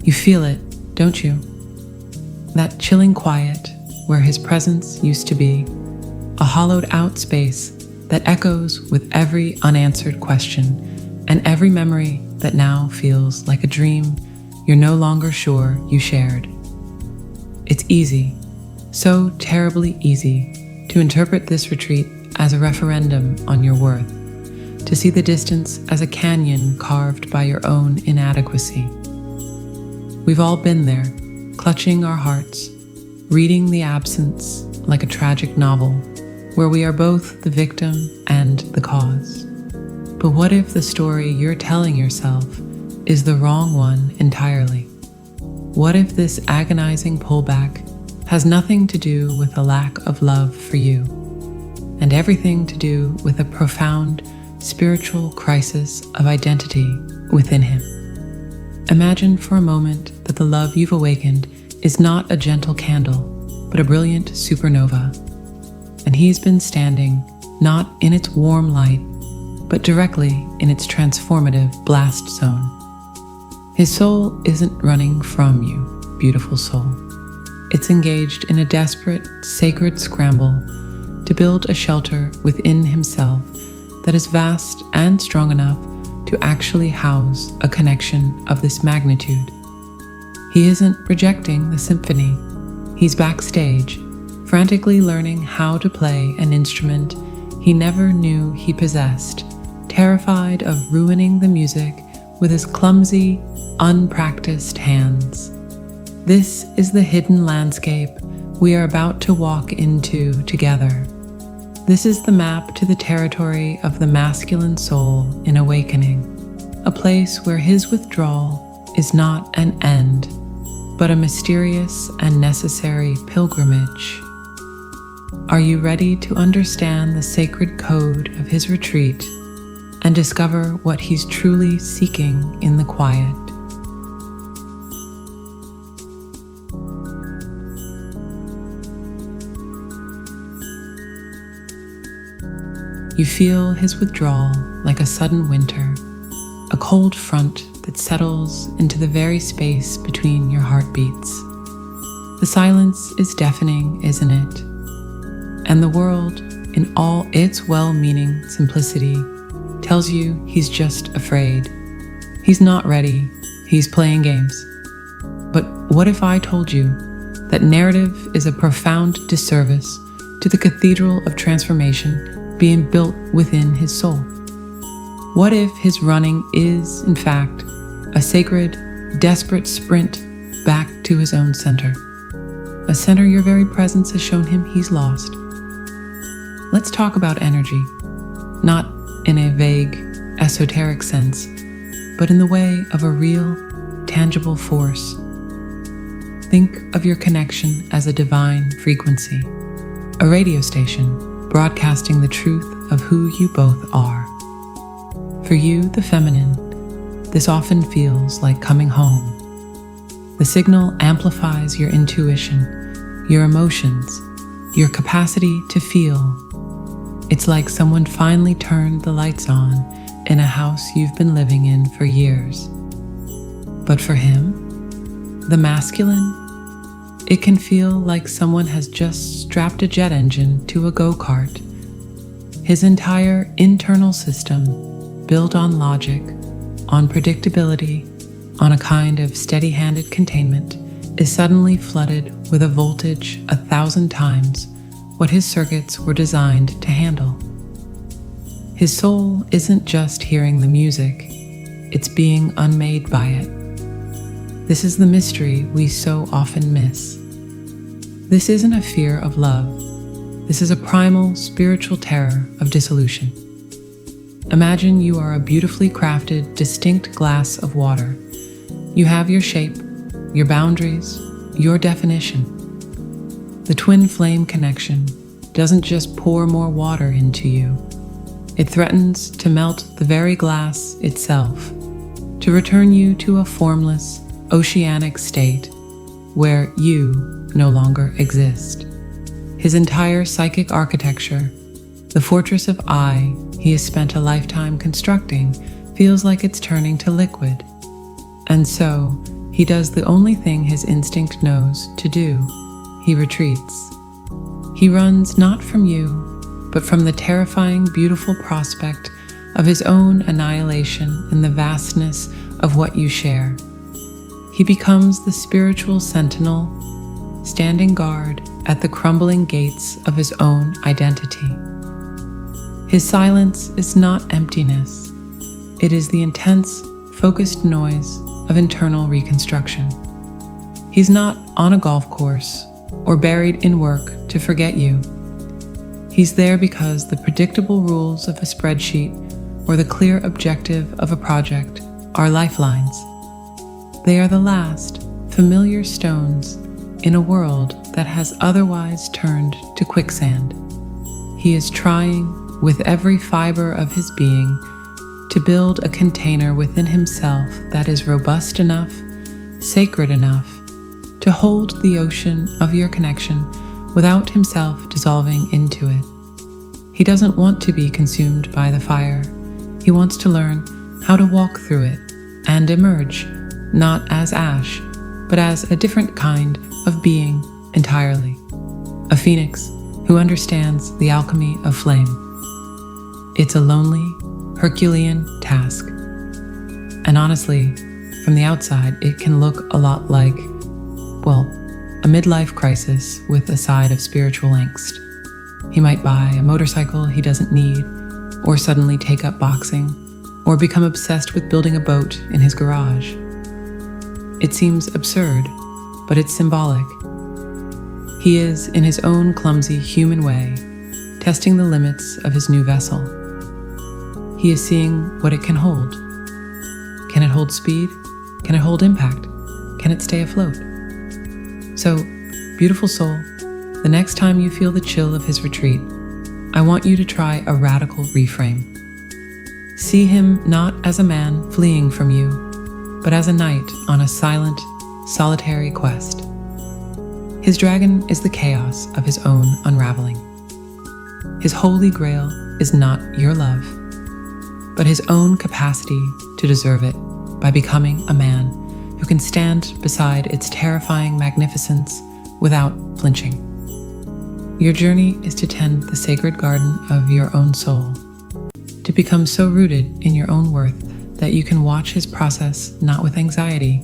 You feel it, don't you? That chilling quiet where his presence used to be, a hollowed out space that echoes with every unanswered question and every memory that now feels like a dream you're no longer sure you shared. It's easy, so terribly easy, to interpret this retreat as a referendum on your worth, to see the distance as a canyon carved by your own inadequacy. We've all been there, clutching our hearts, reading the absence like a tragic novel, where we are both the victim and the cause. But what if the story you're telling yourself is the wrong one entirely? What if this agonizing pullback has nothing to do with a lack of love for you, and everything to do with a profound spiritual crisis of identity within him? Imagine for a moment that the love you've awakened is not a gentle candle, but a brilliant supernova, and he's been standing not in its warm light, but directly in its transformative blast zone. His soul isn't running from you, beautiful soul. It's engaged in a desperate, sacred scramble to build a shelter within himself that is vast and strong enough to actually house a connection of this magnitude. He isn't rejecting the symphony. He's backstage, frantically learning how to play an instrument he never knew he possessed, terrified of ruining the music with his clumsy, unpracticed hands. This is the hidden landscape we are about to walk into together. This is the map to the territory of the masculine soul in awakening, a place where his withdrawal is not an end, but a mysterious and necessary pilgrimage. Are you ready to understand the sacred code of his retreat and discover what he's truly seeking in the quiet? You feel his withdrawal like a sudden winter, a cold front that settles into the very space between your heartbeats. The silence is deafening, isn't it? And the world, in all its well-meaning simplicity, tells you he's just afraid. He's not ready. He's playing games. But what if I told you that narrative is a profound disservice to the cathedral of transformation being built within his soul? What if his running is, in fact, a sacred, desperate sprint back to his own center? A center your very presence has shown him he's lost. Let's talk about energy, not in a vague, esoteric sense, but in the way of a real, tangible force. Think of your connection as a divine frequency, a radio station broadcasting the truth of who you both are. For you, the feminine, this often feels like coming home. The signal amplifies your intuition, your emotions, your capacity to feel. It's like someone finally turned the lights on in a house you've been living in for years. But for him, the masculine, it can feel like someone has just strapped a jet engine to a go-kart. His entire internal system, built on logic, on predictability, on a kind of steady-handed containment, is suddenly flooded with a voltage 1,000 times what his circuits were designed to handle. His soul isn't just hearing the music, it's being unmade by it. This is the mystery we so often miss. This isn't a fear of love. This is a primal spiritual terror of dissolution. Imagine you are a beautifully crafted, distinct glass of water. You have your shape, your boundaries, your definition. The twin flame connection doesn't just pour more water into you. It threatens to melt the very glass itself, to return you to a formless, oceanic state where you no longer exist. His entire psychic architecture, the fortress of I he has spent a lifetime constructing, feels like it's turning to liquid. And so, he does the only thing his instinct knows to do. He retreats. He runs not from you, but from the terrifying, beautiful prospect of his own annihilation in the vastness of what you share. He becomes the spiritual sentinel, standing guard at the crumbling gates of his own identity. His silence is not emptiness. It is the intense, focused noise of internal reconstruction. He's not on a golf course or buried in work to forget you. He's there because the predictable rules of a spreadsheet or the clear objective of a project are lifelines. They are the last familiar stones in a world that has otherwise turned to quicksand. He is trying, with every fiber of his being, to build a container within himself that is robust enough, sacred enough, to hold the ocean of your connection without himself dissolving into it. He doesn't want to be consumed by the fire. He wants to learn how to walk through it and emerge, not as ash, but as a different kind of being entirely. A phoenix who understands the alchemy of flame. It's a lonely, Herculean task. And honestly, from the outside, it can look a lot like, well, a midlife crisis with a side of spiritual angst. He might buy a motorcycle he doesn't need, or suddenly take up boxing, or become obsessed with building a boat in his garage. It seems absurd, but it's symbolic. He is, in his own clumsy human way, testing the limits of his new vessel. He is seeing what it can hold. Can it hold speed? Can it hold impact? Can it stay afloat? So, beautiful soul, the next time you feel the chill of his retreat, I want you to try a radical reframe. See him not as a man fleeing from you, but as a knight on a silent, solitary quest. His dragon is the chaos of his own unraveling. His holy grail is not your love, but his own capacity to deserve it by becoming a man who can stand beside its terrifying magnificence without flinching. Your journey is to tend the sacred garden of your own soul, to become so rooted in your own worth that you can watch his process not with anxiety,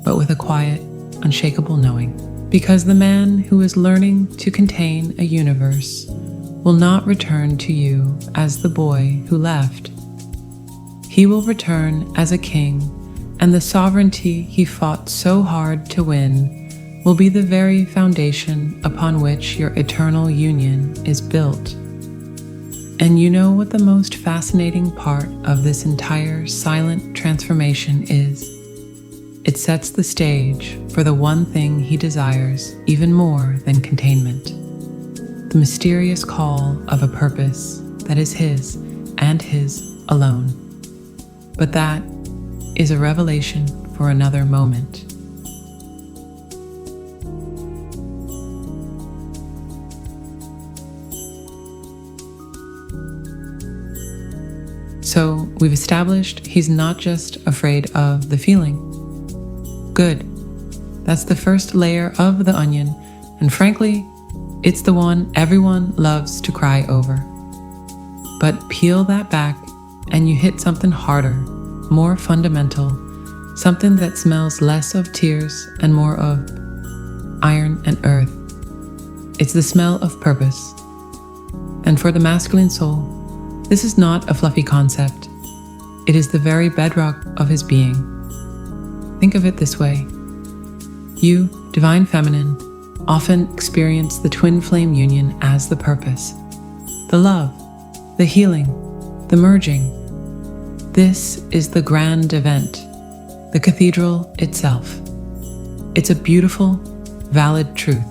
but with a quiet, unshakable knowing. Because the man who is learning to contain a universe will not return to you as the boy who left. He will return as a king, and the sovereignty he fought so hard to win will be the very foundation upon which your eternal union is built. And you know what the most fascinating part of this entire silent transformation is? It sets the stage for the one thing he desires even more than containment. The mysterious call of a purpose that is his and his alone. But that is a revelation for another moment. So we've established he's not just afraid of the feeling. Good. That's the first layer of the onion, and frankly, it's the one everyone loves to cry over. But peel that back and you hit something harder, more fundamental, something that smells less of tears and more of iron and earth. It's the smell of purpose. And for the masculine soul, this is not a fluffy concept. It is the very bedrock of his being. Think of it this way. You, divine feminine, often experience the twin flame union as the purpose, the love, the healing, the merging. This is the grand event, the cathedral itself. It's a beautiful, valid truth.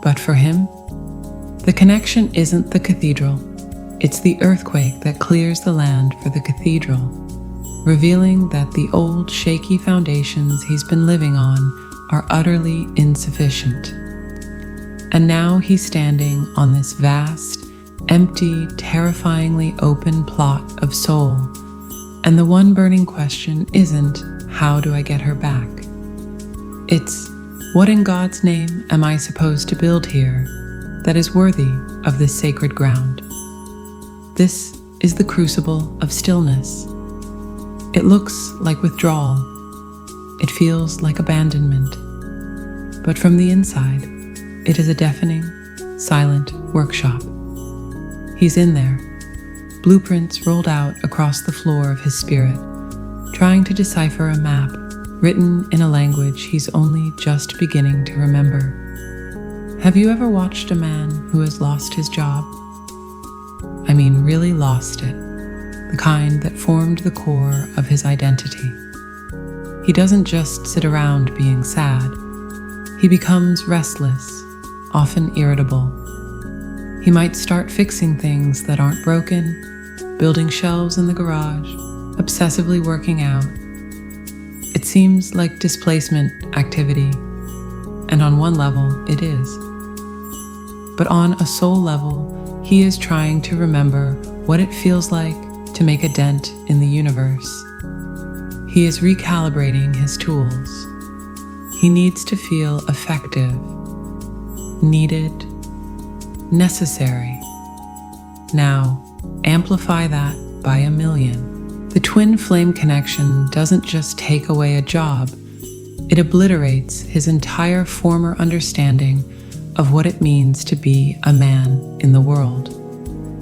But for him, the connection isn't the cathedral. It's the earthquake that clears the land for the cathedral, revealing that the old shaky foundations he's been living on are utterly insufficient. And now he's standing on this vast, empty, terrifyingly open plot of soul. And the one burning question isn't how do I get her back? It's, what in God's name am I supposed to build here that is worthy of this sacred ground? This is the crucible of stillness. It looks like withdrawal. It feels like abandonment. But from the inside, it is a deafening, silent workshop. He's in there, blueprints rolled out across the floor of his spirit, trying to decipher a map written in a language he's only just beginning to remember. Have you ever watched a man who has lost his job? I mean, really lost it, the kind that formed the core of his identity. He doesn't just sit around being sad. He becomes restless, often irritable. He might start fixing things that aren't broken, building shelves in the garage, obsessively working out. It seems like displacement activity, and on one level it is. But on a soul level, he is trying to remember what it feels like to make a dent in the universe. He is recalibrating his tools. He needs to feel effective, needed, necessary. Now, amplify that by 1,000,000. The twin flame connection doesn't just take away a job, it obliterates his entire former understanding of what it means to be a man in the world.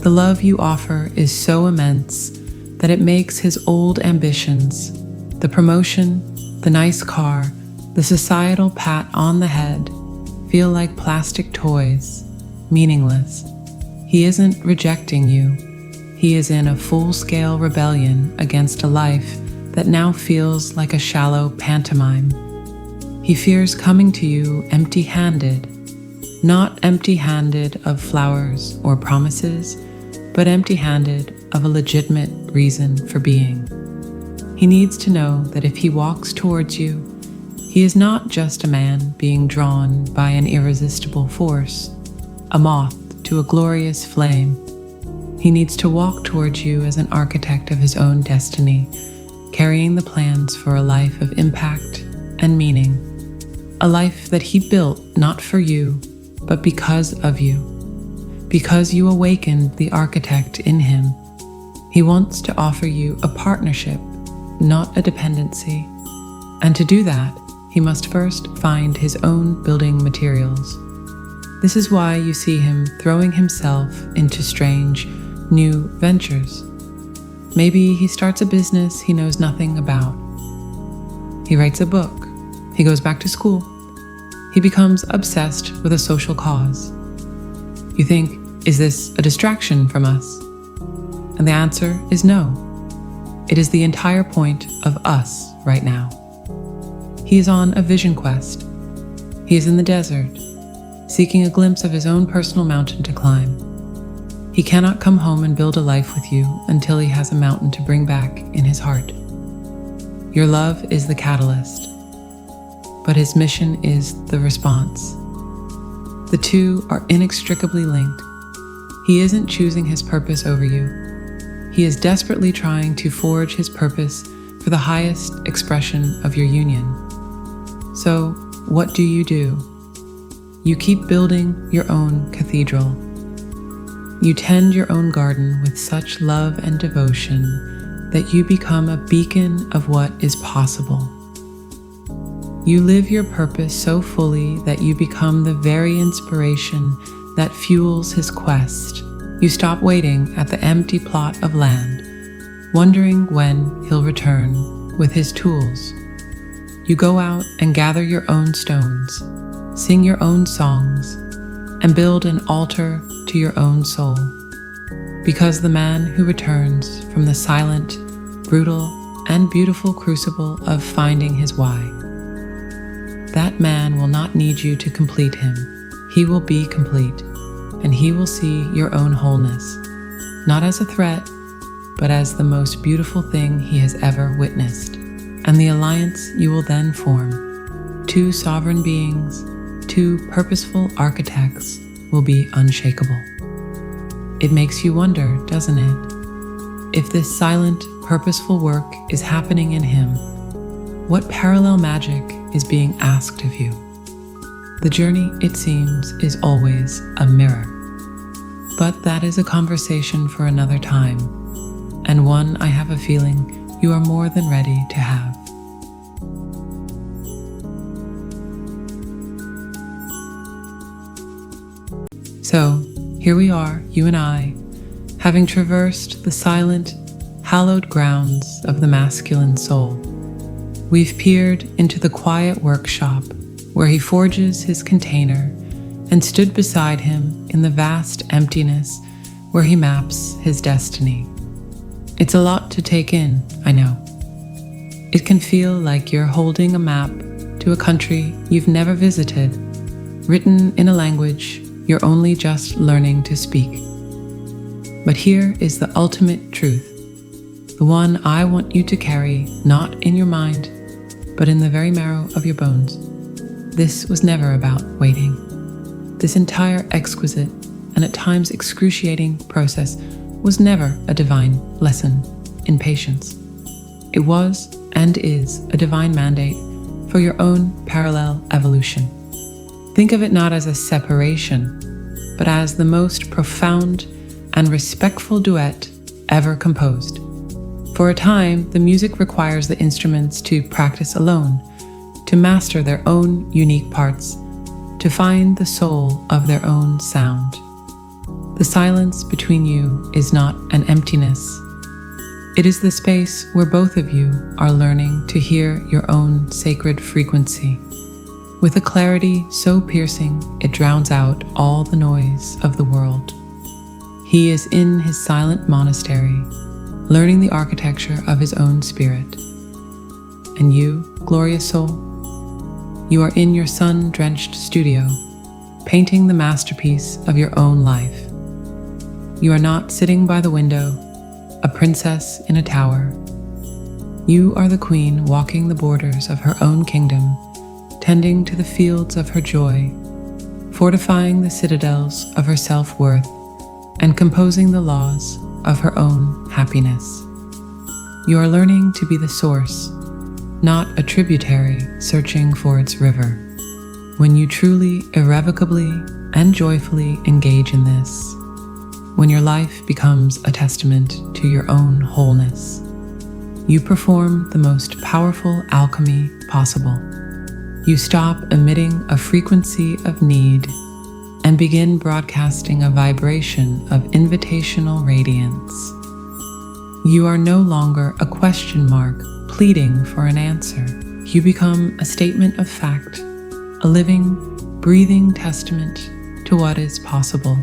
The love you offer is so immense that it makes his old ambitions, the promotion, the nice car, the societal pat on the head, feel like plastic toys, meaningless. He isn't rejecting you. He is in a full-scale rebellion against a life that now feels like a shallow pantomime. He fears coming to you empty-handed, not empty-handed of flowers or promises, but empty-handed of a legitimate reason for being. He needs to know that if he walks towards you, he is not just a man being drawn by an irresistible force, a moth to a glorious flame. He needs to walk towards you as an architect of his own destiny, carrying the plans for a life of impact and meaning, a life that he built not for you, but because of you, because you awakened the architect in him. He wants to offer you a partnership, not a dependency, and to do that, he must first find his own building materials. This is why you see him throwing himself into strange, new ventures. Maybe he starts a business he knows nothing about. He writes a book. He goes back to school. He becomes obsessed with a social cause. You think, is this a distraction from us? And the answer is no. It is the entire point of us right now. He is on a vision quest. He is in the desert, seeking a glimpse of his own personal mountain to climb. He cannot come home and build a life with you until he has a mountain to bring back in his heart. Your love is the catalyst, but his mission is the response. The two are inextricably linked. He isn't choosing his purpose over you. He is desperately trying to forge his purpose for the highest expression of your union. So, what do? You keep building your own cathedral. You tend your own garden with such love and devotion that you become a beacon of what is possible. You live your purpose so fully that you become the very inspiration that fuels his quest. You stop waiting at the empty plot of land, wondering when he'll return with his tools. You go out and gather your own stones, sing your own songs, and build an altar to your own soul. Because the man who returns from the silent, brutal, and beautiful crucible of finding his why, that man will not need you to complete him. He will be complete, and he will see your own wholeness, not as a threat, but as the most beautiful thing he has ever witnessed. And the alliance you will then form, two sovereign beings, two purposeful architects, will be unshakable. It makes you wonder, doesn't it? If this silent, purposeful work is happening in him, what parallel magic is being asked of you? The journey, it seems, is always a mirror. But that is a conversation for another time, and one I have a feeling you are more than ready to have. So, here we are, you and I, having traversed the silent, hallowed grounds of the masculine soul. We've peered into the quiet workshop where he forges his container and stood beside him in the vast emptiness where he maps his destiny. It's a lot to take in, I know. It can feel like you're holding a map to a country you've never visited, written in a language you're only just learning to speak. But here is the ultimate truth, the one I want you to carry not in your mind, but in the very marrow of your bones. This was never about waiting. This entire exquisite and at times excruciating process was never a divine lesson in patience. It was and is a divine mandate for your own parallel evolution. Think of it not as a separation, but as the most profound and respectful duet ever composed. For a time, the music requires the instruments to practice alone, to master their own unique parts, to find the soul of their own sound. The silence between you is not an emptiness. It is the space where both of you are learning to hear your own sacred frequency, with a clarity so piercing it drowns out all the noise of the world. He is in his silent monastery, learning the architecture of his own spirit. And you, glorious soul, you are in your sun-drenched studio, painting the masterpiece of your own life. You are not sitting by the window, a princess in a tower. You are the queen walking the borders of her own kingdom, tending to the fields of her joy, fortifying the citadels of her self-worth, and composing the laws of her own happiness. You are learning to be the source, not a tributary searching for its river. When you truly, irrevocably, and joyfully engage in this, when your life becomes a testament to your own wholeness, you perform the most powerful alchemy possible. You stop emitting a frequency of need and begin broadcasting a vibration of invitational radiance. You are no longer a question mark pleading for an answer. You become a statement of fact, a living, breathing testament to what is possible.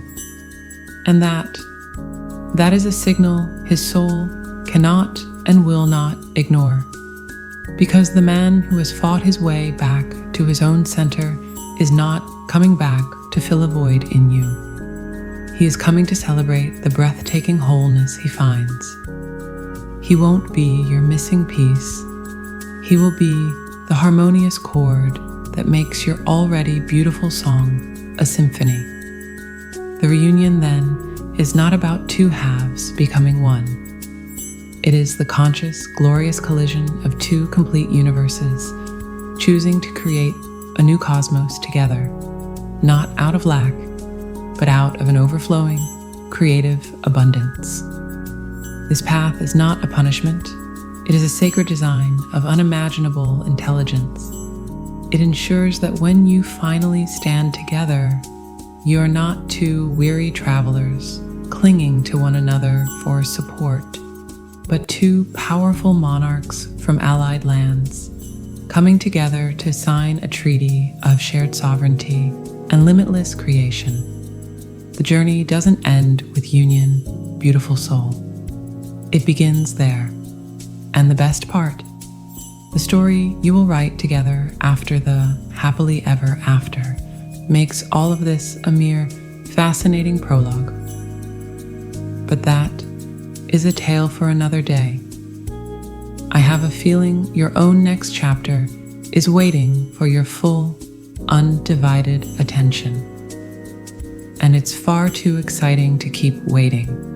And that is a signal his soul cannot and will not ignore. Because the man who has fought his way back to his own center is not coming back to fill a void in you. He is coming to celebrate the breathtaking wholeness he finds. He won't be your missing piece. He will be the harmonious chord that makes your already beautiful song a symphony. The reunion, then, is not about two halves becoming one. It is the conscious, glorious collision of two complete universes, choosing to create a new cosmos together, not out of lack, but out of an overflowing, creative abundance. This path is not a punishment. It is a sacred design of unimaginable intelligence. It ensures that when you finally stand together, you are not two weary travelers clinging to one another for support, but two powerful monarchs from allied lands, coming together to sign a treaty of shared sovereignty and limitless creation. The journey doesn't end with union, beautiful soul. It begins there. And the best part, the story you will write together after the happily ever after makes all of this a mere fascinating prologue. But that is a tale for another day. I have a feeling your own next chapter is waiting for your full, undivided attention. And it's far too exciting to keep waiting.